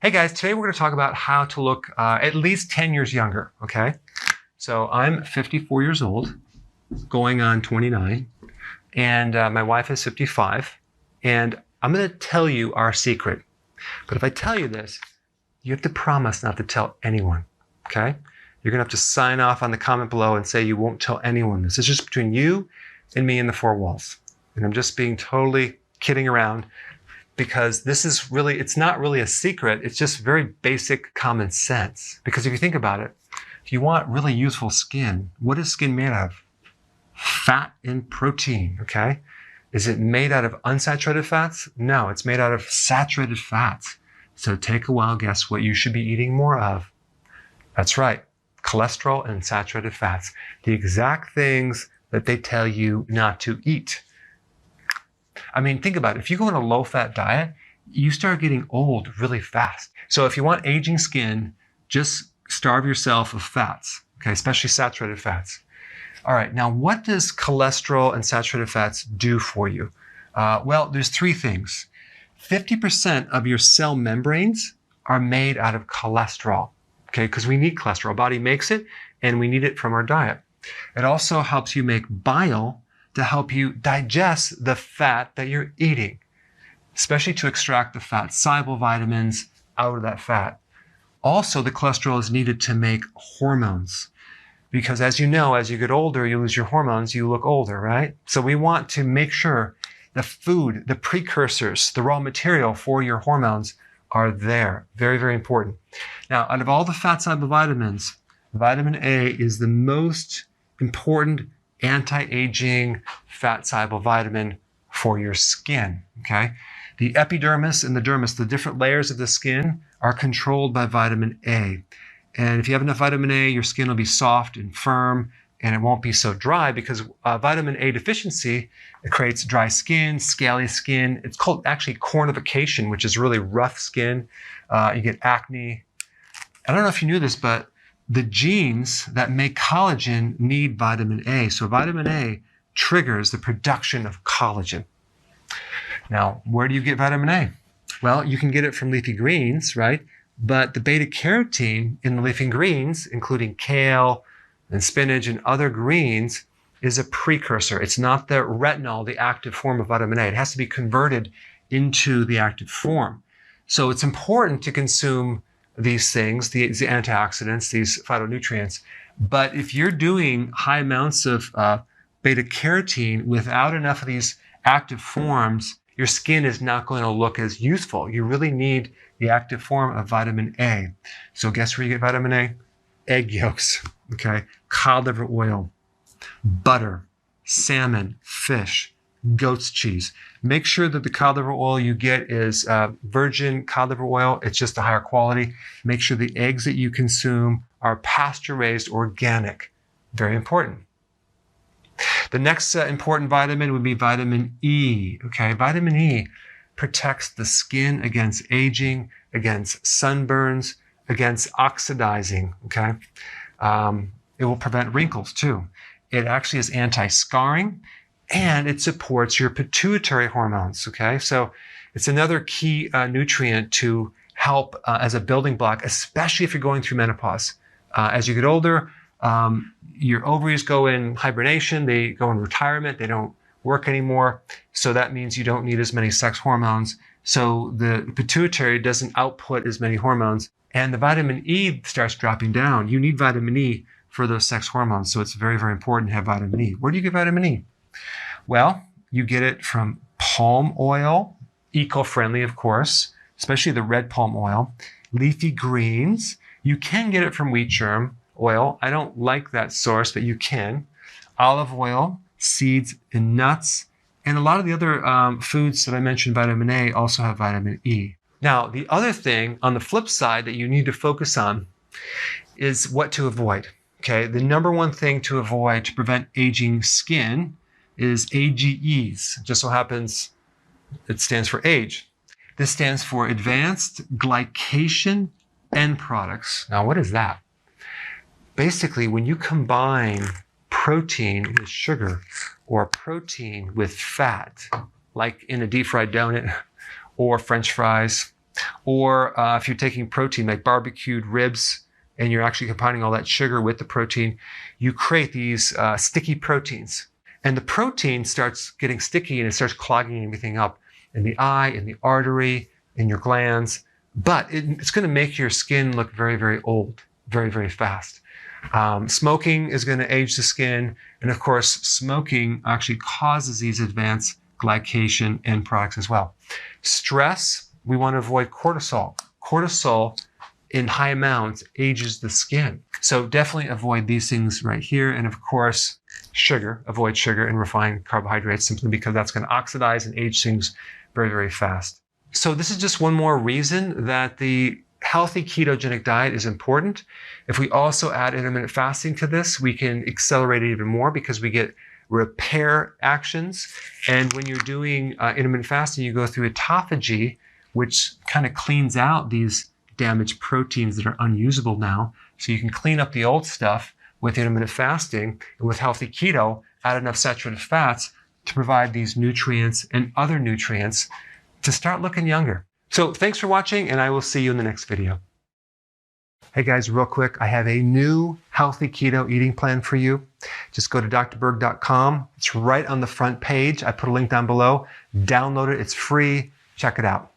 Hey guys, today we're going to talk about how to look at least 10 years younger, okay? So I'm 54 years old, going on 29, and my wife is 55, and I'm going to tell you our secret. But if I tell you this, you have to promise not to tell anyone, okay? You're going to have to sign off on the comment below and say you won't tell anyone this. It's just between you and me in the four walls. And I'm just being totally kidding around, because this is really, it's not really a secret. It's just very basic common sense. Because if you think about it, if you want really youthful skin, what is skin made of? Fat and protein, okay? Is it made out of unsaturated fats? No, it's made out of saturated fats. So take a wild guess what you should be eating more of. That's right, cholesterol and saturated fats. The exact things that they tell you not to eat. I mean, think about it. If you go on a low-fat diet, you start getting old really fast. So if you want aging skin, just starve yourself of fats, okay, especially saturated fats. All right, now what does cholesterol and saturated fats do for you? Well, there's three things. 50% of your cell membranes are made out of cholesterol, okay, because we need cholesterol. Our body makes it, and we need it from our diet. It also helps you make bile to help you digest the fat that you're eating, especially to extract the fat-soluble vitamins out of that fat. Also, the cholesterol is needed to make hormones, because as you know, as you get older, you lose your hormones, you look older, right? So we want to make sure the food, the precursors, the raw material for your hormones are there. Very, very important. Now, out of all the fat-soluble vitamins, vitamin A is the most important anti-aging fat-soluble vitamin for your skin, okay? The epidermis and the dermis, the different layers of the skin, are controlled by vitamin A. And if you have enough vitamin A, your skin will be soft and firm, and it won't be so dry, because vitamin A deficiency, it creates dry skin, scaly skin. It's called actually cornification, which is really rough skin. You get acne. I don't know if you knew this, but the genes that make collagen need vitamin A. So vitamin A triggers the production of collagen. Now, where do you get vitamin A? Well, you can get it from leafy greens, right? But the beta carotene in the leafy greens, including kale and spinach and other greens, is a precursor. It's not the retinol, the active form of vitamin A. It has to be converted into the active form. So it's important to consume these things, the antioxidants, these phytonutrients. But if you're doing high amounts of beta carotene without enough of these active forms, your skin is not going to look as youthful. You really need the active form of vitamin A. So guess where you get vitamin A? Egg yolks, okay? Cod liver oil, butter, salmon, fish, goat's cheese. Make sure that the cod liver oil you get is virgin cod liver oil. It's just a higher quality. Make sure the eggs that you consume are pasture-raised organic. Very important. The next important vitamin would be vitamin E. Okay, vitamin E protects the skin against aging, against sunburns, against oxidizing. Okay, it will prevent wrinkles too. It actually is anti-scarring, and it supports your pituitary hormones, okay? So it's another key nutrient to help as a building block, especially if you're going through menopause. As you get older, your ovaries go in hibernation, they go in retirement, they don't work anymore. So that means you don't need as many sex hormones. So the pituitary doesn't output as many hormones, and the vitamin E starts dropping down. You need vitamin E for those sex hormones. So it's very, very important to have vitamin E. Where do you get vitamin E? Well, you get it from palm oil, eco-friendly, of course, especially the red palm oil, leafy greens. You can get it from wheat germ oil. I don't like that source, but you can. Olive oil, seeds, and nuts. And a lot of the other foods that I mentioned, vitamin A, also have vitamin E. Now, the other thing on the flip side that you need to focus on is what to avoid. Okay, the number one thing to avoid to prevent aging skin is AGEs. Just so happens it stands for age. This stands for advanced glycation end products. Now, what is that? Basically, when you combine protein with sugar or protein with fat, like in a deep fried donut or French fries, Or if you're taking protein like barbecued ribs and you're actually combining all that sugar with the protein, you create these sticky proteins. And the protein starts getting sticky and it starts clogging everything up in the eye, in the artery, in your glands. But it's going to make your skin look very, very old, very, very fast. Smoking is going to age the skin. And of course, smoking actually causes these advanced glycation end products as well. Stress, we want to avoid cortisol. Cortisol in high amounts ages the skin. So definitely avoid these things right here. And of course, sugar, avoid sugar and refined carbohydrates simply because that's going to oxidize and age things very, very fast. So this is just one more reason that the healthy ketogenic diet is important. If we also add intermittent fasting to this, we can accelerate it even more because we get repair actions. And when you're doing intermittent fasting, you go through autophagy, which kind of cleans out these damaged proteins that are unusable now. So you can clean up the old stuff with intermittent fasting, and with healthy keto, add enough saturated fats to provide these nutrients and other nutrients to start looking younger. So thanks for watching, and I will see you in the next video. Hey guys, real quick, I have a new healthy keto eating plan for you. Just go to drberg.com. It's right on the front page. I put a link down below. Download it. It's free. Check it out.